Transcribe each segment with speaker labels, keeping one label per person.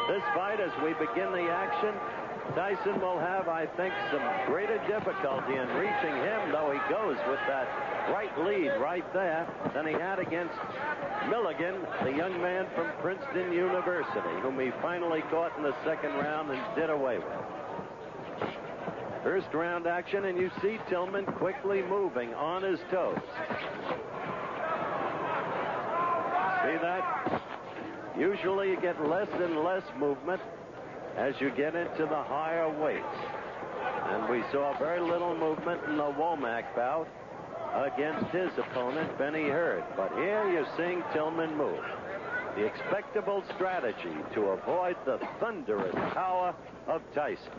Speaker 1: This fight, as we begin the action, Tyson will have, I think, some greater difficulty in reaching him, though he goes with that right lead right there, than he had against Milligan, the young man from Princeton University, whom he finally caught in the second round and did away with. First round action, and you see Tillman quickly moving on his toes. See that? Usually you get less and less movement as you get into the higher weights. And we saw very little movement in the Womack bout against his opponent, Benny Hurd. But here you're seeing Tillman move. The expectable strategy to avoid the thunderous power of Tyson.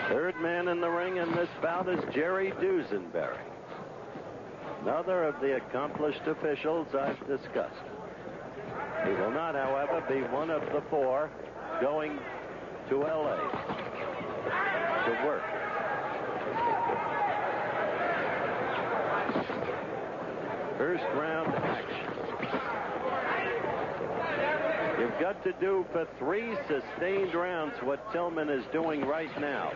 Speaker 1: Third man in the ring in this bout is Jerry Dusenberry, another of the accomplished officials I've discussed. He will not, however, be one of the four going to L.A. to work. First round action. You've got to do for 3 sustained rounds what Tillman is doing right now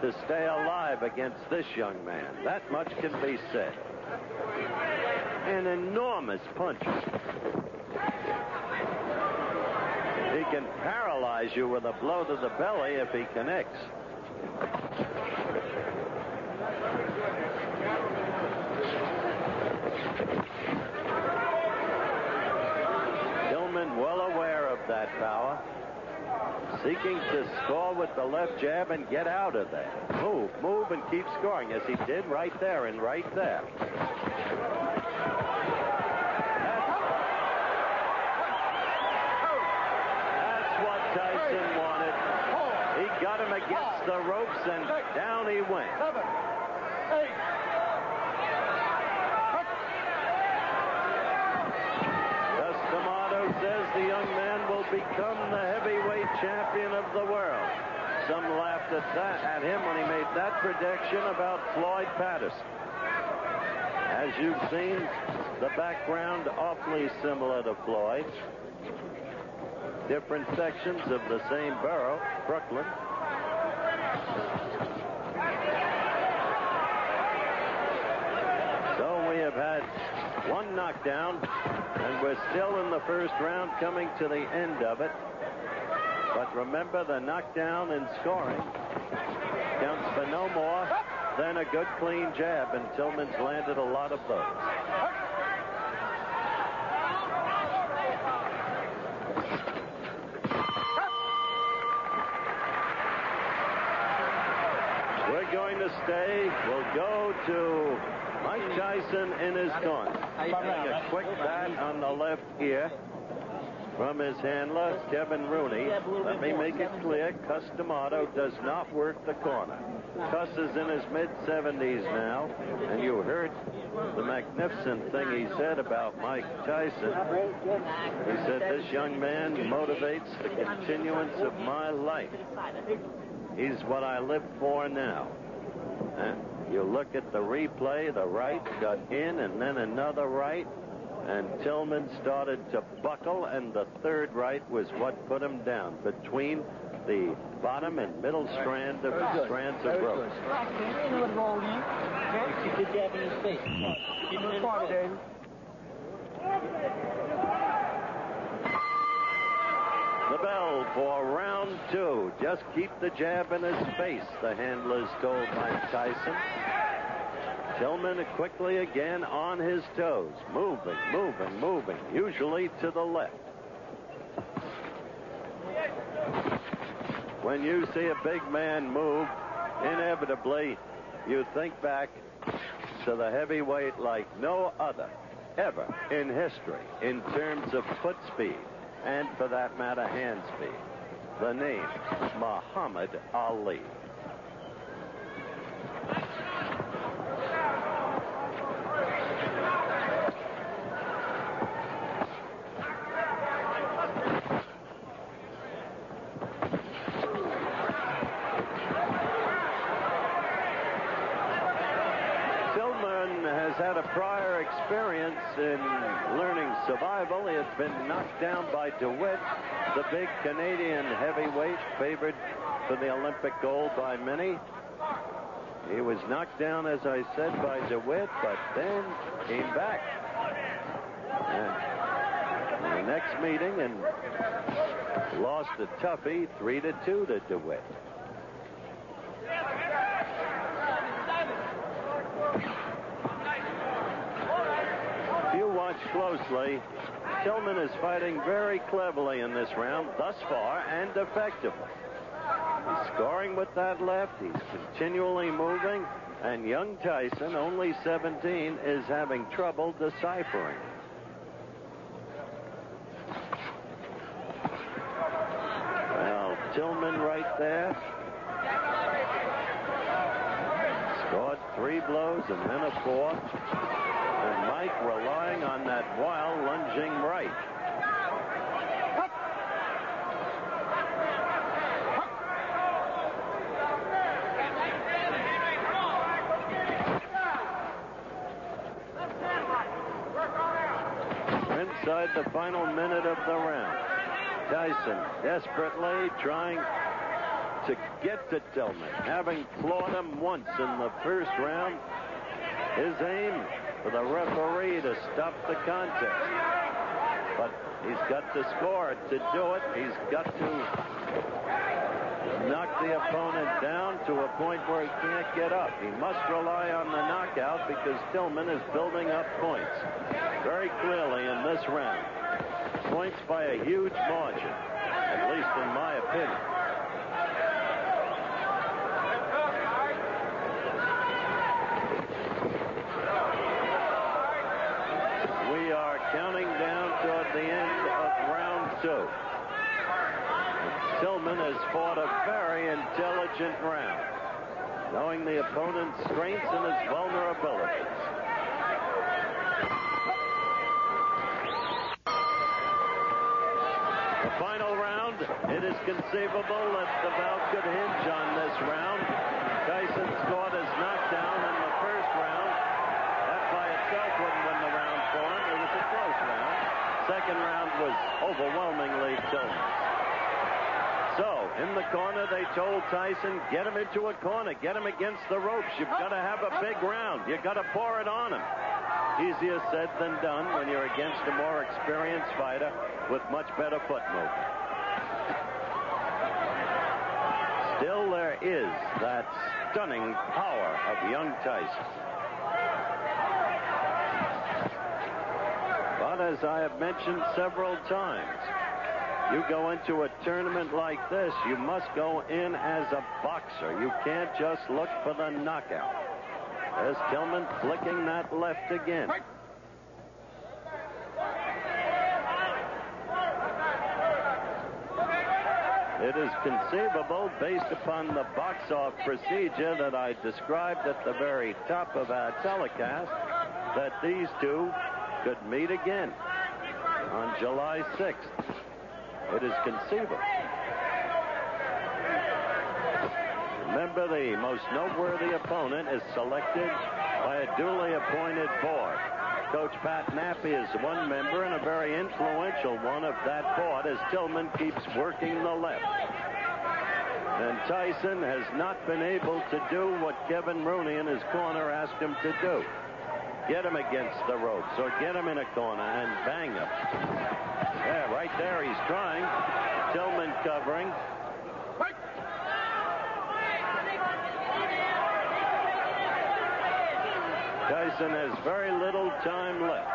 Speaker 1: to stay alive against this young man. That much can be said. An enormous punch. He can paralyze you with a blow to the belly if he connects. Tillman well aware of that power, seeking to score with the left jab and get out of there. Move and keep scoring, as he did right there and right there. That's what Tyson wanted. He got him against the ropes, and down he went.
Speaker 2: 7, 8.
Speaker 1: Says the young man will become the heavyweight champion of the world. Some laughed at him when he made that prediction about Floyd Patterson. As you've seen, the background awfully similar to Floyd. Different sections of the same borough, Brooklyn. So we have had one knockdown, and we're still in the first round, coming to the end of it. But remember, the knockdown in scoring counts for no more than a good clean jab, and Tillman's landed a lot of those. We're going to stay. We'll go to Mike Tyson in his corner. Having a quick bat on the left ear from his handler, Kevin Rooney. Let me make it clear, Cus D'Amato does not work the corner. Cus is in his mid-70s now, and you heard the magnificent thing he said about Mike Tyson. He said, this young man motivates the continuance of my life. He's what I live for now. You look at the replay, the right got in, and then another right, and Tillman started to buckle, and the third right was what put him down between the bottom and middle strands of rope.
Speaker 3: Keep the jab in his face. Keep it in front of him.
Speaker 1: The bell for round 2. Just keep the jab in his face, the handlers told Mike Tyson. Tillman quickly again on his toes, moving, usually to the left. When you see a big man move, inevitably you think back to the heavyweight like no other ever in history in terms of foot speed, and for that matter, hand speed. The name, Muhammad Ali. Tillman has had a prior experience experience in learning survival. He had been knocked down by DeWitt, the big Canadian heavyweight, favored for the Olympic gold by many. He was knocked down, as I said, by DeWitt, but then came back. And the next meeting and lost a toughie 3-2 to DeWitt. If you watch closely, Tillman is fighting very cleverly in this round thus far and effectively. He's scoring with that left. He's continually moving. And young Tyson, only 17, is having trouble deciphering. Well, Tillman right there. Scored 3 blows and then a 4th. And Mike relying on that wild lunging right. Inside the final minute of the round. Tyson desperately trying to get to Tillman, having clawed him once in the first round. His aim for the referee to stop the contest. But he's got to score to do it. He's got to knock the opponent down to a point where he can't get up. He must rely on the knockout because Tillman is building up points very clearly in this round. Points by a huge margin, at least in my opinion. We are counting down toward the end of round 2. Tillman has fought a very intelligent round, knowing the opponent's strengths and his vulnerabilities. The final round, it is conceivable that the bout could hinge on this round. Tyson scored his knockdown in the first round. That by itself wouldn't win the round for him. It was a close round. Second round was overwhelmingly Tillman. So, in the corner, they told Tyson, get him into a corner, get him against the ropes. You've got to have a big round. You've got to pour it on him. Easier said than done when you're against a more experienced fighter with much better foot movement. Still, there is that stunning power of young Tyson. But as I have mentioned several times, you go into a tournament like this, you must go in as a boxer. You can't just look for the knockout. There's Tillman flicking that left again. It is conceivable, based upon the box-off procedure that I described at the very top of our telecast, that these two could meet again on July 6th. It is conceivable. Remember, the most noteworthy opponent is selected by a duly appointed board. Coach Pat Nappy is one member and a very influential one of that board as Tillman keeps working the left. And Tyson has not been able to do what Kevin Rooney in his corner asked him to do. Get him against the ropes or get him in a corner and bang him. Yeah, right there he's trying. Tillman covering. Tyson has very little time left.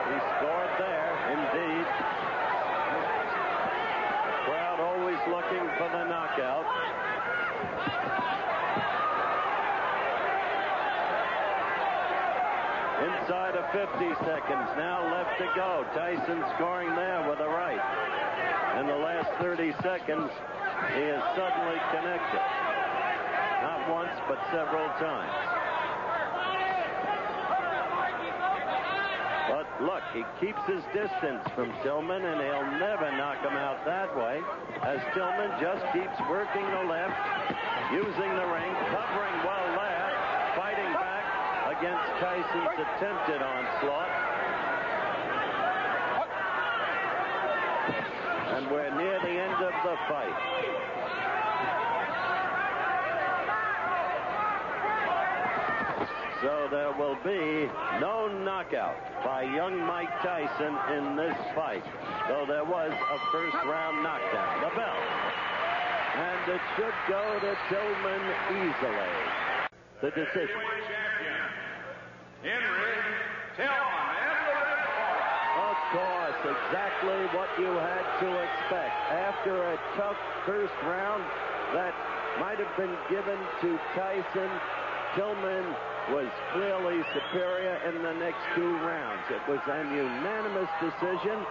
Speaker 1: He scored there, indeed. Crowd always looking for the knockout. Inside of 50 seconds now left to go. Tyson scoring there with a right. In the last 30 seconds, he is suddenly connected. Not once, but several times. But look, he keeps his distance from Tillman, and he'll never knock him out that way, as Tillman just keeps working the left, using the ring, covering well there, fighting back, against Tyson's attempted onslaught. And we're near the end of the fight. So there will be no knockout by young Mike Tyson in this fight, though there was a first-round knockdown. The bell. And it should go to Tillman easily. The decision.
Speaker 2: Henry Tillman in the red corner.
Speaker 1: Of course, exactly what you had to expect. After a tough first round that might have been given to Tyson, Tillman was clearly superior in the next 2 rounds. It was an unanimous decision.